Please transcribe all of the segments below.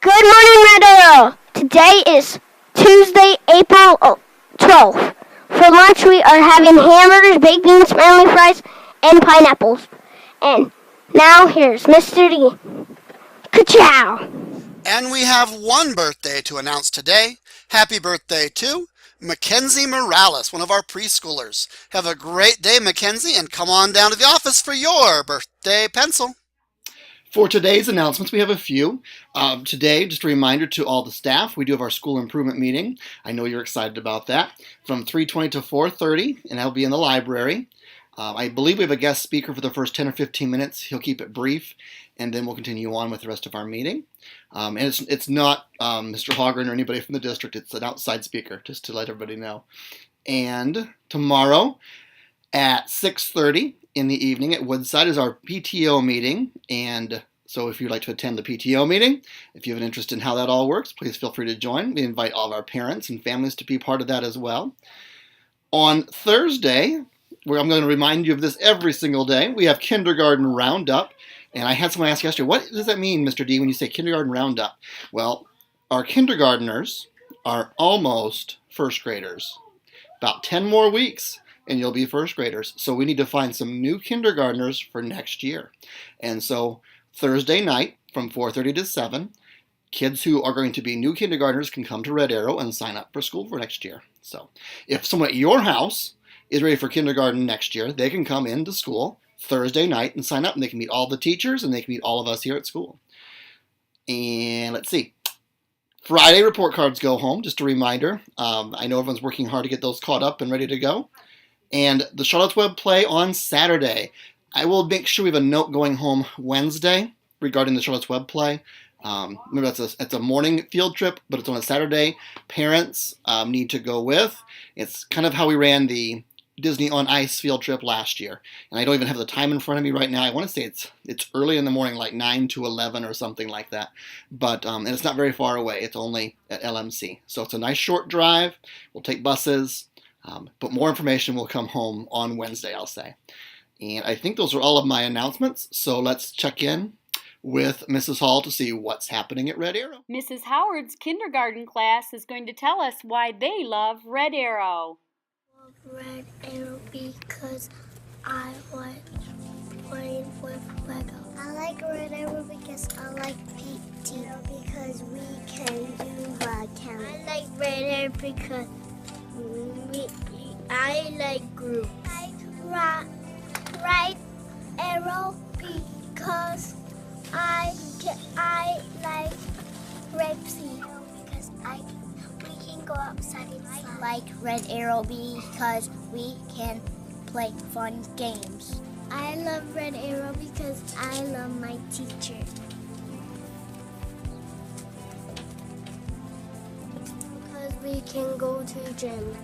Good morning, Red Arrow. Today is Tuesday, April 12th. For lunch, we are having hamburgers, baked beans, family fries, and pineapples. And now here's Mr. D. Ka-chow! And we have one birthday to announce today. Happy birthday to Mackenzie Morales, one of our preschoolers. Have a great day, Mackenzie, and come on down to the office for your birthday pencil. For today's announcements, we have a few. Today, just a reminder to all the staff, we do have our school improvement meeting. I know you're excited about that. From 3:20 to 4:30, and that'll be in the library. I believe we have a guest speaker for the first 10 or 15 minutes. He'll keep it brief, and then we'll continue on with the rest of our meeting. And it's not Mr. Hogren or anybody from the district. It's an outside speaker, just to let everybody know. And tomorrow at 6:30 in the evening at Woodside is our PTO meeting. And so if you'd like to attend the PTO meeting, if you have an interest in how that all works, please feel free to join. We invite all of our parents and families to be part of that as well. On Thursday, where I'm going to remind you of this every single day, we have Kindergarten Roundup. And I had someone ask yesterday, what does that mean, Mr. D, when you say Kindergarten Roundup? Well, our kindergartners are almost first graders. About 10 more weeks and you'll be first graders. So we need to find some new kindergartners for next year. And so Thursday night from 4:30 to 7, kids who are going to be new kindergartners can come to Red Arrow and sign up for school for next year. So if someone at your house is ready for kindergarten next year, they can come into school Thursday night and sign up, and they can meet all the teachers and they can meet all of us here at school. And let's see. Friday report cards go home, just a reminder. I know everyone's working hard to get those caught up and ready to go. And the Charlotte's Web play on Saturday. I will make sure we have a note going home Wednesday regarding the Charlotte's Web play. Remember, it's a morning field trip, but it's on a Saturday. Parents need to go with. It's kind of how we ran the Disney on Ice field trip last year. And I don't even have the time in front of me right now. I want to say it's early in the morning, like 9 to 11 or something like that. But and it's not very far away. It's only at LMC. So it's a nice short drive. We'll take buses. But more information will come home on Wednesday, I'll say. And I think those are all of my announcements. So let's check in with Mrs. Hall to see what's happening at Red Arrow. Mrs. Howard's kindergarten class is going to tell us why they love Red Arrow. Red Arrow because I like playing with Lego. I like Red Arrow because I like PTO because we can do camp. I like Red Arrow because I like group. I like Red Arrow because I like Repsy because we can go outside and slide. I like Red Arrow because we can play fun games. I love Red Arrow because I love my teacher. Because we can go to gym.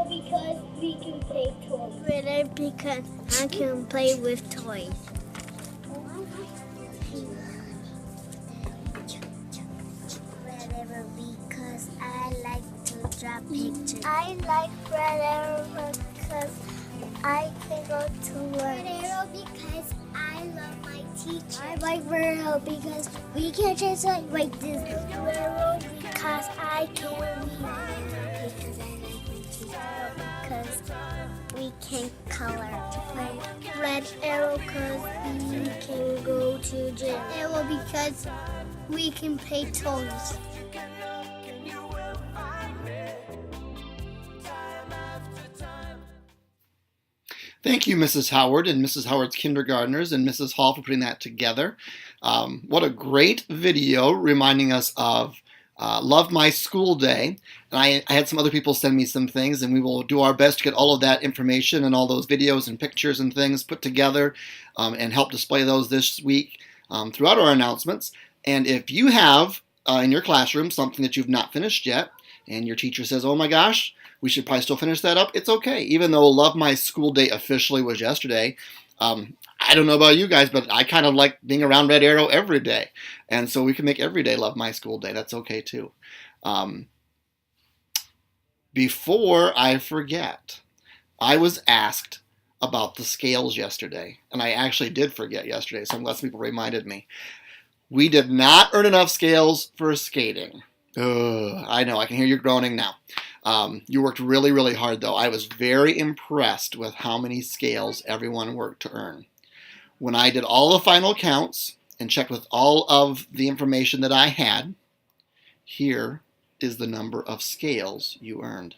Because we can play toys. Red Arrow because I can play with toys. Red Arrow because I like to draw pictures. I like Red Arrow because I can go to work. Red Arrow because I love my teacher. I like Red Arrow because we can just like this. Red Arrow because I can read. Because I like my teacher. Because we can color. Red Arrow because we can go to gym. Arrow because we can play toys. Thank you, Mrs. Howard and Mrs. Howard's kindergartners and Mrs. Hall for putting that together. What a great video reminding us of Love My School Day. And I had some other people send me some things, and we will do our best to get all of that information and all those videos and pictures and things put together and help display those this week throughout our announcements. And if you have in your classroom something that you've not finished yet, and your teacher says, oh my gosh, we should probably still finish that up, it's okay. Even though Love My School Day officially was yesterday, I don't know about you guys, but I kind of like being around Red Arrow every day. And so we can make every day Love My School Day. That's okay too. Before I forget, I was asked about the scales yesterday. And I actually did forget yesterday, so I'm glad some people reminded me. We did not earn enough scales for skating. Ugh, I know, I can hear you groaning now. You worked really, really hard, though. I was very impressed with how many scales everyone worked to earn. When I did all the final counts and checked with all of the information that I had, here is the number of scales you earned.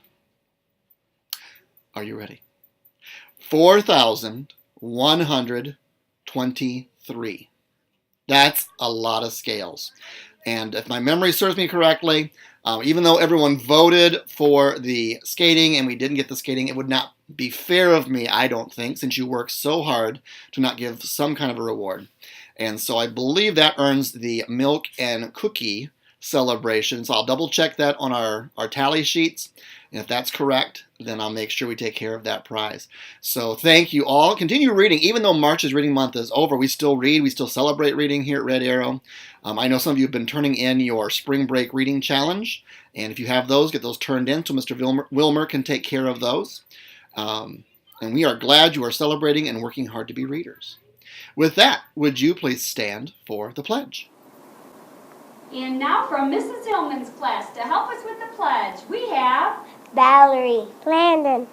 Are you ready? 4,123. That's a lot of scales. And if my memory serves me correctly, even though everyone voted for the skating and we didn't get the skating, it would not be fair of me, I don't think, since you worked so hard to not give some kind of a reward. And so I believe that earns the milk and cookie celebration. So I'll double check that on our tally sheets. And if that's correct, then I'll make sure we take care of that prize. So thank you all. Continue reading. Even though March's reading month is over, we still read. We still celebrate reading here at Red Arrow. I know some of you have been turning in your spring break reading challenge. And if you have those, get those turned in so Mr. Wilmer can take care of those. And we are glad you are celebrating and working hard to be readers. With that, would you please stand for the pledge? And now from Mrs. Hillman's class to help us with the pledge, we have Valerie, Landon.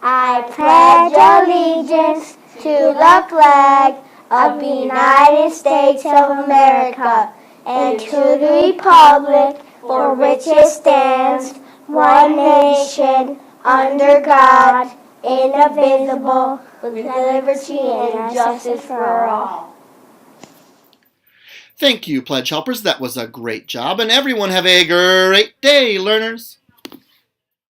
I pledge allegiance to the flag of the United States of America and to the republic for which it stands, one nation, under God, indivisible, with liberty and justice for all. Thank you, Pledge Helpers. That was a great job. And everyone have a great day, learners.